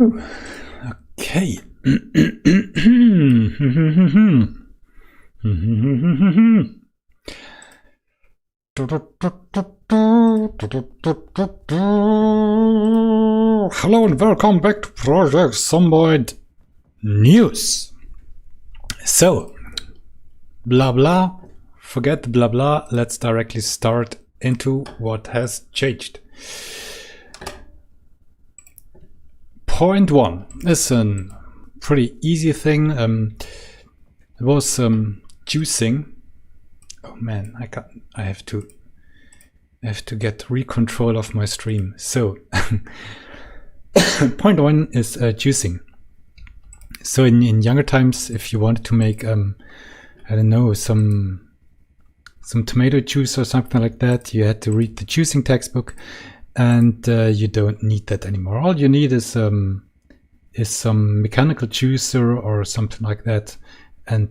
Okay. Hello and welcome back to Project Zomboid News. So, blah blah, forget the blah blah, let's directly start into what has changed. Point 1 is a pretty easy thing. It was juicing. Oh man, I have to get recontrol of my stream. So point 1 is juicing. So in younger times, if you wanted to make I don't know, some tomato juice or something like that, you had to read the juicing textbook, and you don't need that anymore. All you need is some mechanical juicer or something like that, and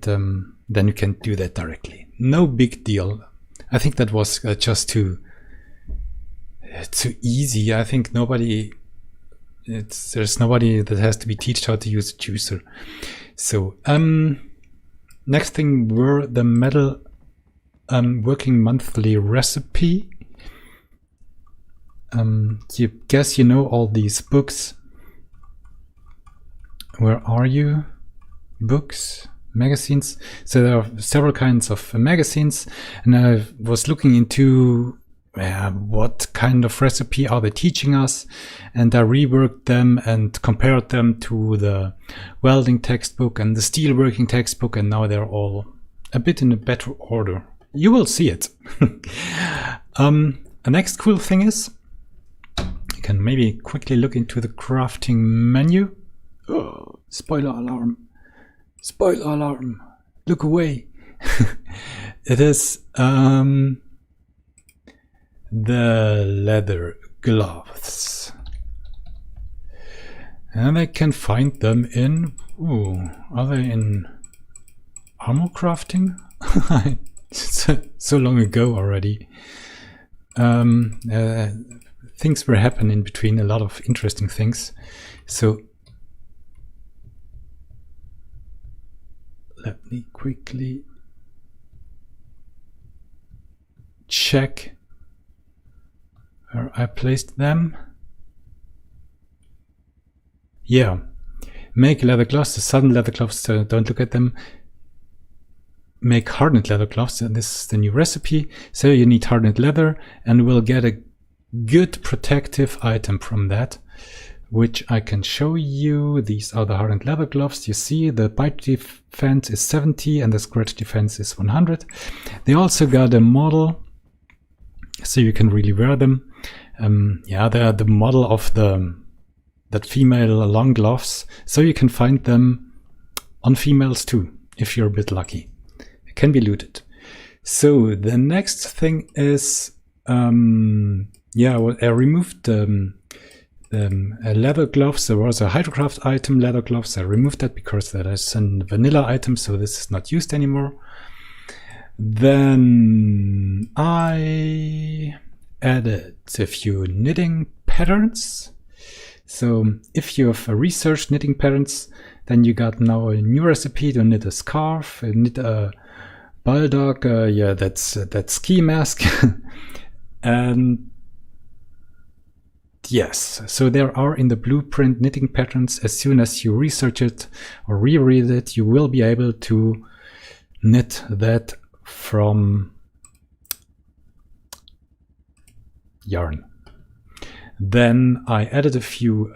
then you can do that directly. No big deal. I think that was just too easy. I think there's nobody that has to be taught how to use a juicer. So next thing were the metalworking monthly recipe. You guess you know all these books. Where are you? Books, magazines. So there are several kinds of magazines, and I was looking into what kind of recipe are they teaching us, and I reworked them and compared them to the welding textbook and the steelworking textbook, and now they're all a bit in a better order. You will see it. The next cool thing is, you can maybe quickly look into the crafting menu. Oh, spoiler alarm. Spoiler alarm. Look away. It is the leather gloves. And I can find them in, are they in armor crafting? so long ago already. Things were happening in between, a lot of interesting things. So let me quickly check where I placed them. Yeah, make leather gloves, the sudden leather gloves, don't look at them. Make hardened leather gloves, and this is the new recipe. So you need hardened leather, and we'll get a good protective item from that, which I can show you. These are the hardened leather gloves. You see the bite defense is 70 and the scratch defense is 100. They also got a model, so you can really wear them. Yeah, they are the model of that female long gloves, so you can find them on females too, if you're a bit lucky. It can be looted. So the next thing is, yeah, well, I removed leather gloves. There was a Hydrocraft item, leather gloves. I removed that because that is a vanilla item, so this is not used anymore. Then I added a few knitting patterns. So if you have researched knitting patterns, then you got now a new recipe to knit a scarf, knit a bulldog, yeah, that's that ski mask. And yes, so there are in the blueprint knitting patterns. As soon as you research it or reread it, you will be able to knit that from yarn. Then I added a few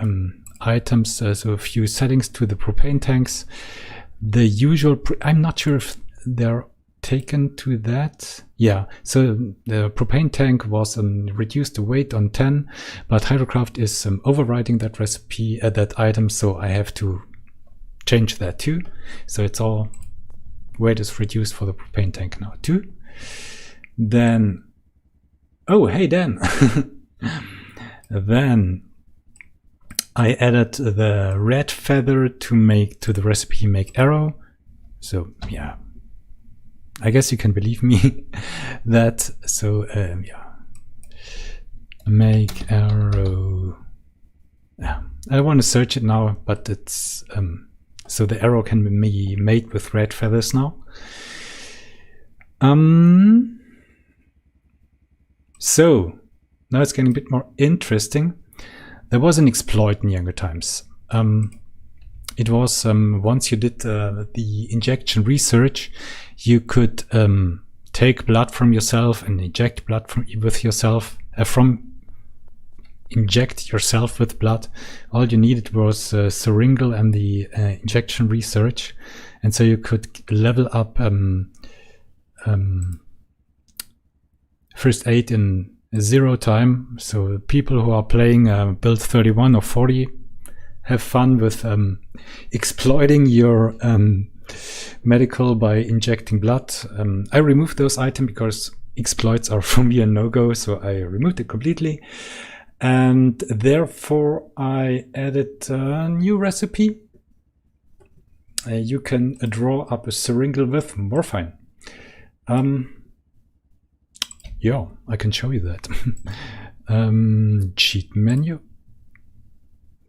items, so a few settings to the propane tanks. The usual, I'm not sure if they're taken to that. Yeah, so the propane tank was reduced the weight on 10, but Hydrocraft is overriding that recipe at that item, so I have to change that too. So it's all weight is reduced for the propane tank now too. Then, oh hey Dan. Then I added the red feather to the recipe make arrow. So yeah, I guess you can believe me that. So yeah, make arrow. I want to search it now, but it's so the arrow can be made with red feathers now. So now it's getting a bit more interesting. There was an exploit in younger times. It was once you did the injection research, you could take blood from yourself and inject blood with yourself. Inject yourself with blood. All you needed was a syringe and the injection research, and so you could level up first aid in 0 time. So people who are playing build 31 or 40 have fun with exploiting your medical by injecting blood. I removed those items because exploits are for me a no-go, so I removed it completely. And therefore I added a new recipe. You can draw up a syringe with morphine. Yeah, I can show you that. Cheat menu.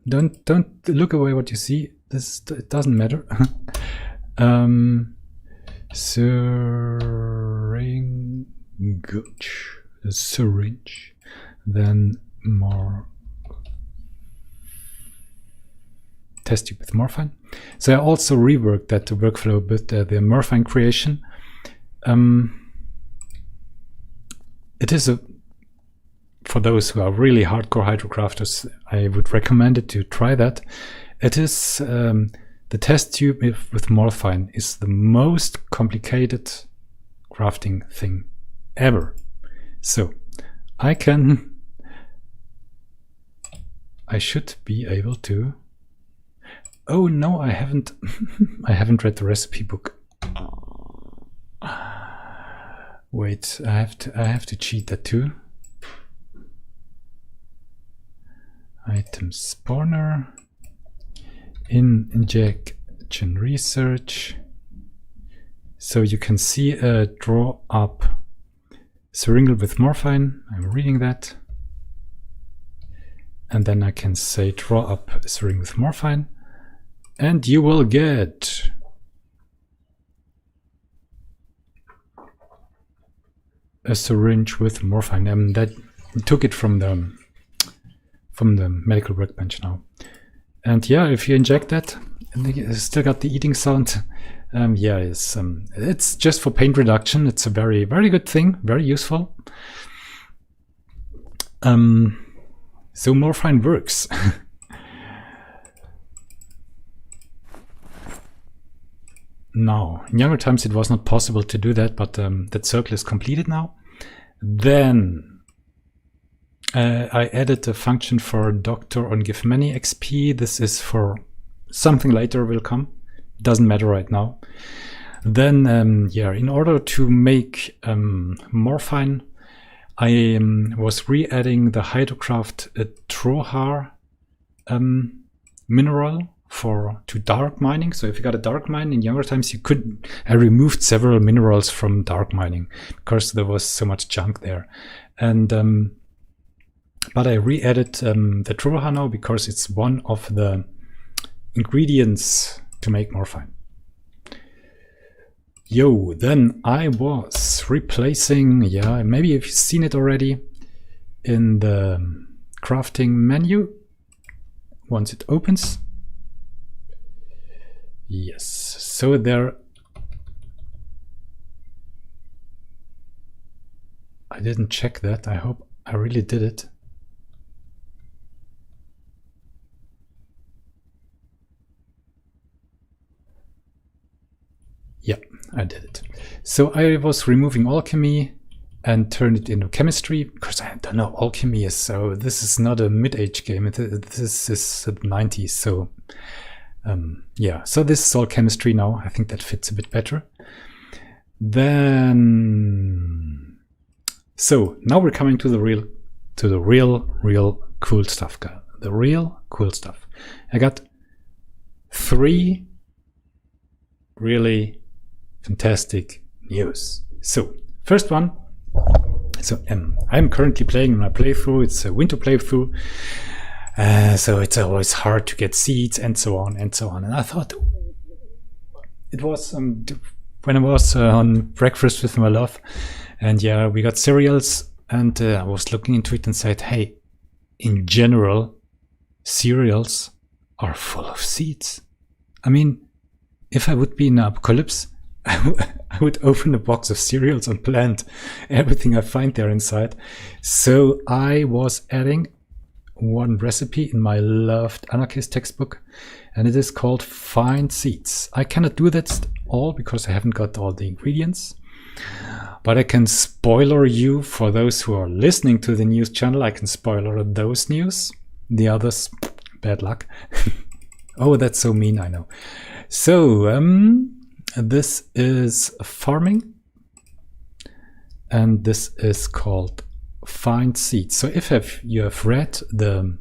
Don't look away what you see. It doesn't matter. Syringe, then more test tube with morphine. So I also reworked that workflow with the morphine creation. It is for those who are really hardcore hydrocrafters, I would recommend it to try that. It is the test tube with morphine is the most complicated crafting thing ever. So I should be able to. Oh no, I haven't. I haven't read the recipe book. Wait, I have to cheat that too. Item spawner in injection research. So you can see draw up syringe with morphine. I'm reading that. And then I can say draw up a syringe with morphine, and you will get a syringe with morphine. That took it from the medical workbench now. And yeah, if you inject that, and you still got the eating sound. Yeah, it's just for pain reduction. It's a very, very good thing, very useful. So morphine works. Now, in younger times it was not possible to do that, but that circle is completed now. Then I added a function for doctor on give many XP. This is for something later will come. Doesn't matter right now. Then, yeah, in order to make morphine, I was re-adding the Hydrocraft Trohar mineral to dark mining. So if you got a dark mine in younger times, you could. I removed several minerals from dark mining because there was so much junk there, and but I re-added the Trohar now because it's one of the ingredients to make morphine. Yo, then I was replacing, yeah, maybe you've seen it already in the crafting menu once it opens. Yes, so there, I didn't check that. I hope I really did it. Yeah, I did it. So I was removing alchemy and turned it into chemistry because I don't know, alchemy is so, this is not a mid-age game. This is the 90s. So yeah, so this is all chemistry now. I think that fits a bit better. Then, so now we're coming to the real cool stuff, guys. The real cool stuff. I got 3 really fantastic news. So first one, so I'm currently playing my playthrough. It's a winter playthrough, So it's always hard to get seeds and so on and so on. And I thought it was when I was on breakfast with my love, and yeah, we got cereals, and I was looking into it and said, hey, in general, cereals are full of seeds. I mean, if I would be in an apocalypse, I would open a box of cereals and plant everything I find there inside. So I was adding one recipe in my loved anarchist textbook, and it is called Find Seeds. I cannot do that all because I haven't got all the ingredients, but I can spoiler you for those who are listening to the news channel. I can spoiler those news. The others, bad luck. Oh, that's so mean, I know. So this is farming, and this is called Find Seeds. So if you have read the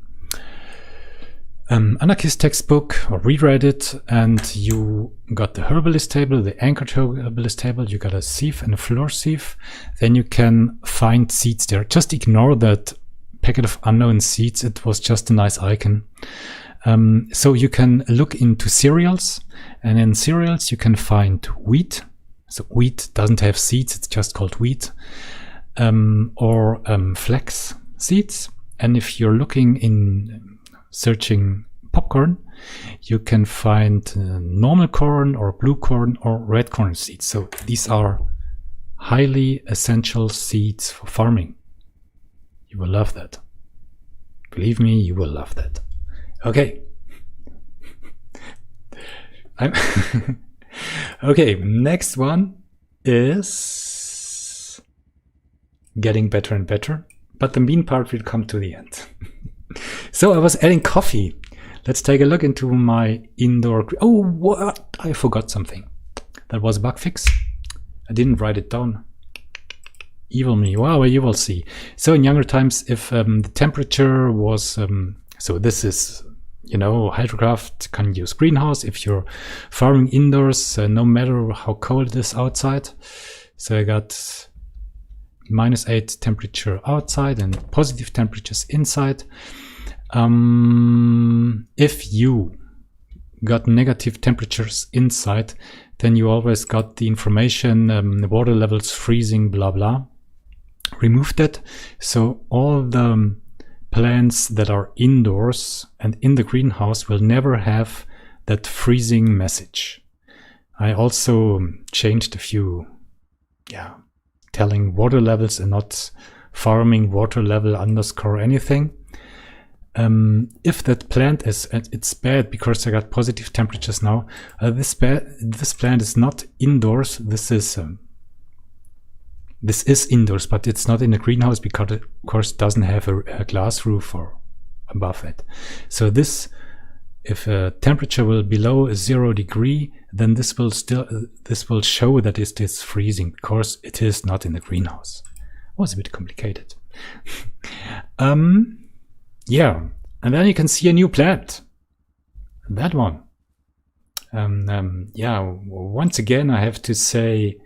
anarchist textbook or reread it, and you got the herbalist table, the anchored herbalist table, you got a sieve and a floor sieve, then you can find seeds there. Just ignore that packet of unknown seeds. It was just a nice icon. So you can look into cereals, and in cereals you can find wheat. So wheat doesn't have seeds, it's just called wheat. Or flax seeds. And if you're looking in searching popcorn, you can find normal corn or blue corn or red corn seeds. So these are highly essential seeds for farming. You will love that. Believe me, you will love that. Okay. Okay, next one is getting better and better, but the mean part will come to the end. So I was adding coffee. Let's take a look into my indoor. Oh, what? I forgot something. That was a bug fix. I didn't write it down. Evil me. Well, you will see. So in younger times, if the temperature was, so this is, you know, Hydrocraft can use greenhouse if you're farming indoors, no matter how cold it is outside. So I got -8 temperature outside and positive temperatures inside. If you got negative temperatures inside, then you always got the information, the water levels freezing, blah blah. Remove that. So all the plants that are indoors and in the greenhouse will never have that freezing message. I also changed a few, telling water levels and not farming water level underscore anything. If that plant is, it's bad because I got positive temperatures now. This plant is not indoors. This is indoors, but it's not in a greenhouse because it, of course, doesn't have a glass roof or above it. So this, if a temperature will below 0 degree, then this will show that it is freezing because it is not in the greenhouse. It was a bit complicated. Yeah, and then you can see a new plant. That one. Yeah, once again, I have to say,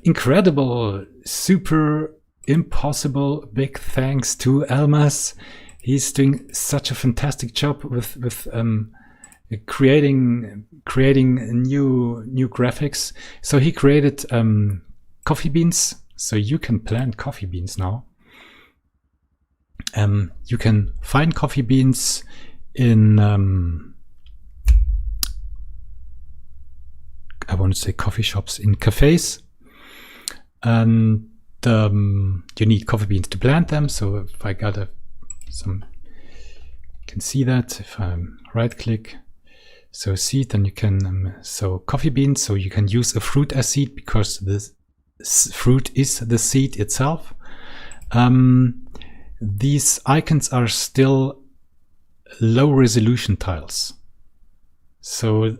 incredible, super impossible big thanks to Elmas. He's doing such a fantastic job with creating new graphics. So he created coffee beans. So you can plant coffee beans now. You can find coffee beans in I want to say coffee shops, in cafes. And you need coffee beans to plant them. So if I got you can see that if I right click, so seed, then you can so coffee beans. So you can use a fruit as seed because this fruit is the seed itself. These icons are still low resolution tiles. So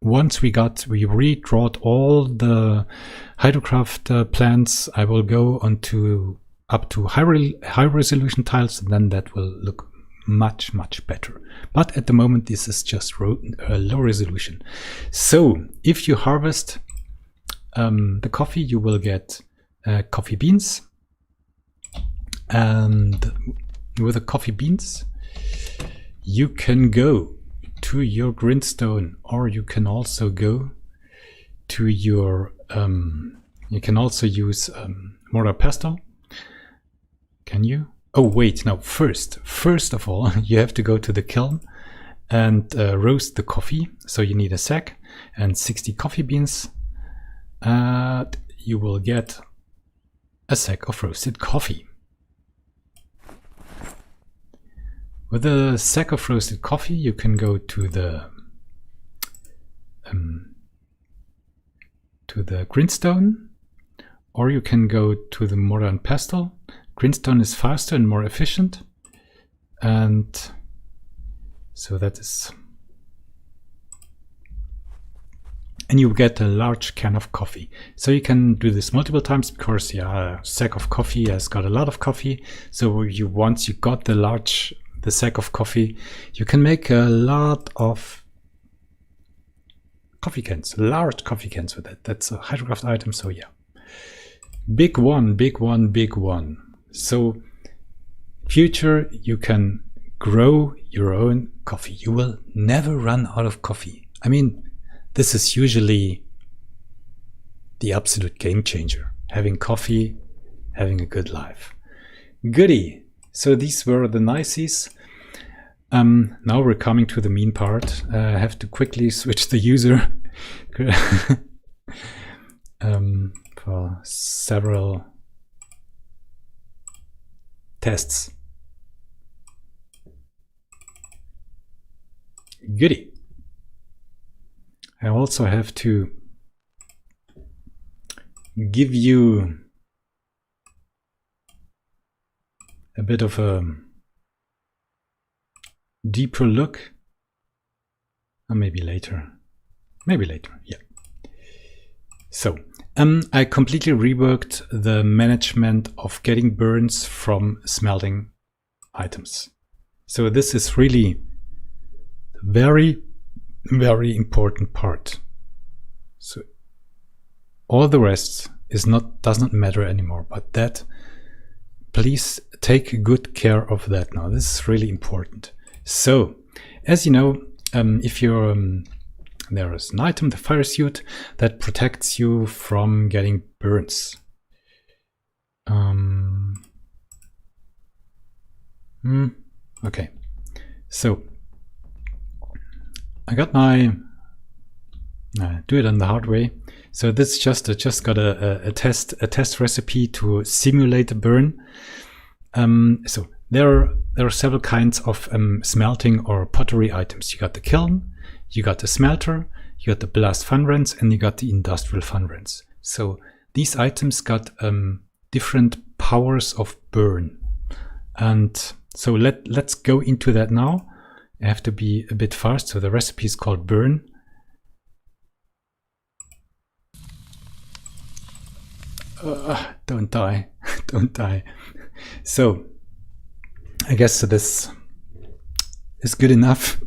once we redrawed all the Hydrocraft plants, I will go up to high resolution tiles, and then that will look much better. But at the moment, this is just low resolution. So if you harvest the coffee, you will get coffee beans. and with the coffee beans, you can go to your grindstone, or you can also go to your you can also use mortar pestle. Can you? Oh wait, no, first of all you have to go to the kiln and roast the coffee. So you need a sack and 60 coffee beans, and you will get a sack of roasted coffee. With a sack of roasted coffee, you can go to the grindstone, or you can go to the mortar and pestle. Grindstone is faster and more efficient, and so that is. And you get a large can of coffee. So you can do this multiple times because a sack of coffee has got a lot of coffee. So once you got the sack of coffee, you can make a lot of coffee cans, large coffee cans with it. That's a Hydrocraft item. So yeah, big one. So future, you can grow your own coffee. You will never run out of coffee. I mean, this is usually the absolute game changer. Having coffee, having a good life. Goody. So these were the niceties. Now we're coming to the mean part. I have to quickly switch the user for several tests. Goody. I also have to give you a bit of a deeper look. Or maybe later. Yeah. So I completely reworked the management of getting burns from smelting items. So this is really very important part. So all the rest does not matter anymore, but that, please take good care of that now. This is really important. So as you know, if you're there is an item, the fire suit, that protects you from getting burns. Okay, so I got my do it on the hard way. So this just got a test recipe to simulate a burn. So there are several kinds of smelting or pottery items. You got the kiln, you got the smelter, you got the blast furnace, and you got the industrial furnace. So these items got different powers of burn. And so let's go into that now. I have to be a bit fast. So the recipe is called burn. Don't die. Don't die. So I guess this is good enough.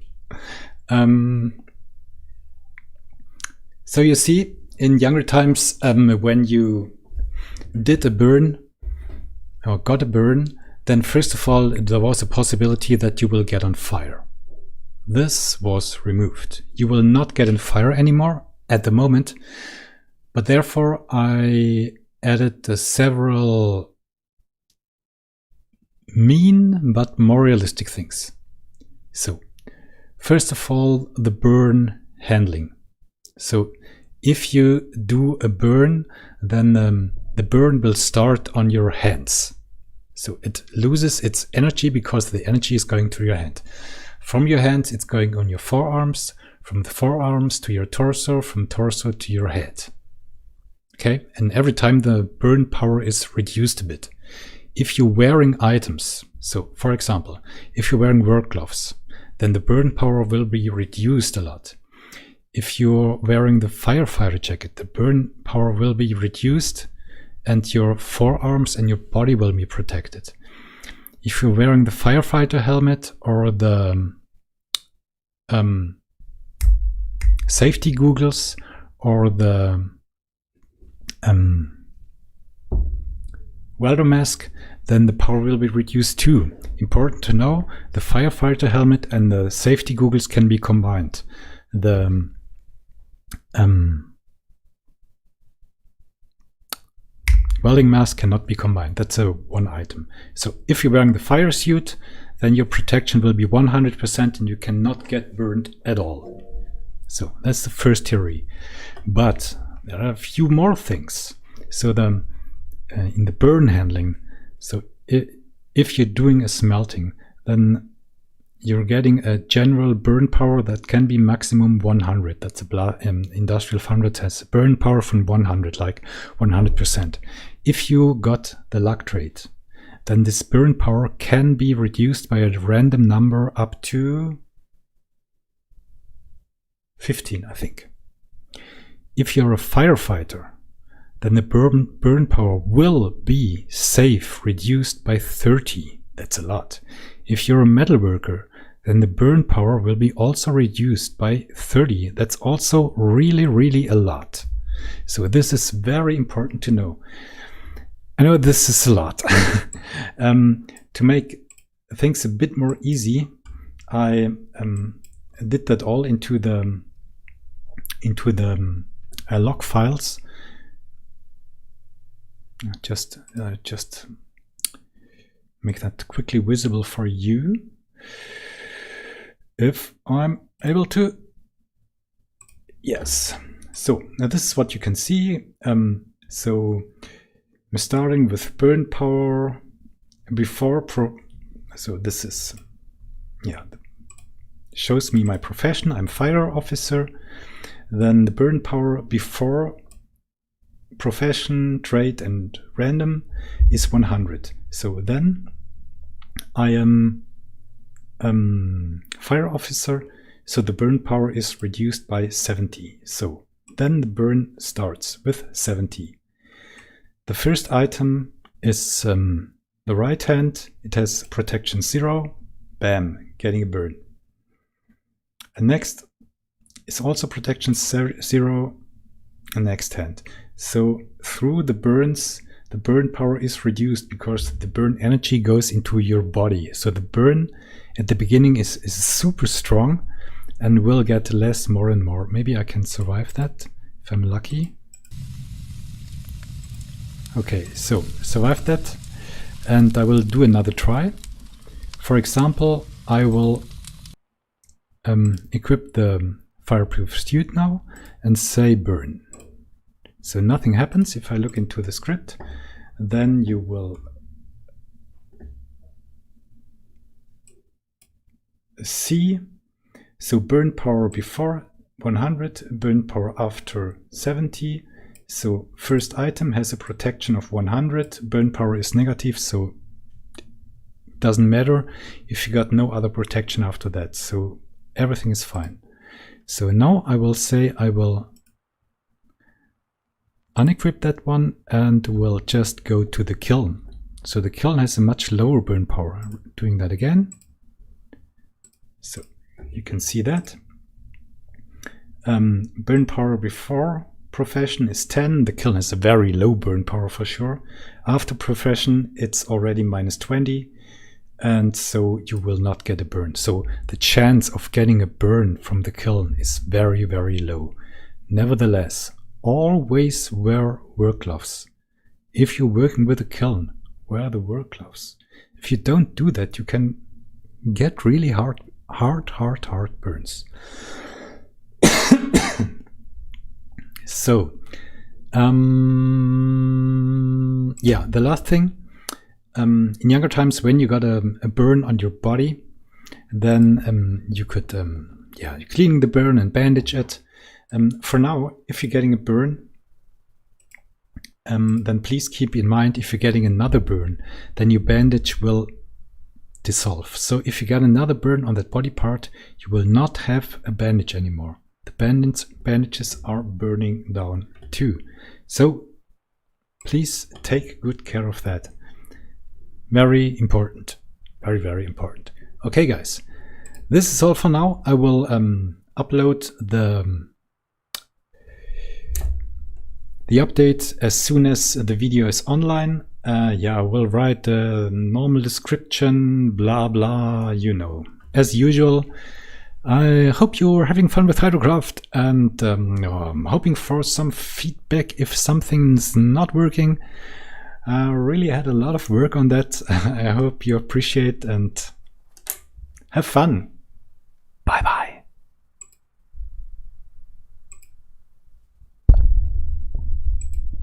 So you see, in younger times, when you did a burn or got a burn, then first of all, there was a possibility that you will get on fire. This was removed. You will not get on fire anymore at the moment, but therefore I added several mean but more realistic things. So first of all, the burn handling. So if you do a burn, then the burn will start on your hands. So it loses its energy because the energy is going to your hand. From your hands, it's going on your forearms, from the forearms to your torso, from torso to your head. Okay, and every time the burn power is reduced a bit. If you're wearing items, so for example, if you're wearing work gloves, then the burn power will be reduced a lot. If you're wearing the firefighter jacket, the burn power will be reduced and your forearms and your body will be protected. If you're wearing the firefighter helmet or the safety goggles or the welder mask, then the power will be reduced too. Important to know, the firefighter helmet and the safety goggles can be combined. The welding mask cannot be combined. That's a one item. So if you're wearing the fire suit, then your protection will be 100% and you cannot get burned at all. So that's the first theory. But there are a few more things. So the in the burn handling, so if you're doing a smelting, then you're getting a general burn power that can be maximum 100. That's a industrial foundry has a burn power from 100, like 100%. If you got the luck trait, then this burn power can be reduced by a random number up to 15, I think. If you're a firefighter, then the burn power will be safe reduced by 30. That's a lot. If you're a metalworker, then the burn power will be also reduced by 30. That's also really, really a lot. So this is very important to know. I know this is a lot. To make things a bit more easy, I did that all into the log files. Just make that quickly visible for you, if I'm able to. Yes. So now this is what you can see. So we're starting with burn power before so this is, yeah, shows me my profession. I'm fire officer. Then the burn power before profession, trade and random is 100. So then I am fire officer, so the burn power is reduced by 70. So then the burn starts with 70. The first item is the right hand. It has protection 0. Bam, getting a burn. And next is also protection 0. And next hand. So through the burns, the burn power is reduced because the burn energy goes into your body. So the burn at the beginning is super strong and will get less more and more. Maybe I can survive that if I'm lucky. Okay, so survived that, and I will do another try. For example, I will equip the fireproof suit now and say burn. So nothing happens. If I look into the script, then you will see, so burn power before 100, burn power after 70. So first item has a protection of 100, burn power is negative, so it doesn't matter if you got no other protection after that. So everything is fine. So now I will say I will unequip that one and we'll just go to the kiln. So the kiln has a much lower burn power. Doing that again. So you can see that. Burn power before profession is 10. The kiln has a very low burn power for sure. After profession, it's already -20. And so you will not get a burn. So the chance of getting a burn from the kiln is very, very low. Nevertheless, always wear work gloves. If you're working with a kiln, wear the work gloves. If you don't do that, you can get really hard burns. So, yeah, the last thing, in younger times when you got a burn on your body, then you could, yeah, cleaning the burn and bandage it. For now, if you're getting a burn, then please keep in mind, if you're getting another burn, then your bandage will dissolve. So if you got another burn on that body part, you will not have a bandage anymore. The bandages are burning down too. So please take good care of that. Very important. Very, very important. Okay, guys, this is all for now. I will upload the update as soon as the video is online. Yeah, we'll write the normal description, blah blah, you know. As usual, I hope you're having fun with Hydrocraft, and I'm hoping for some feedback if something's not working. I really had a lot of work on that. I hope you appreciate and have fun.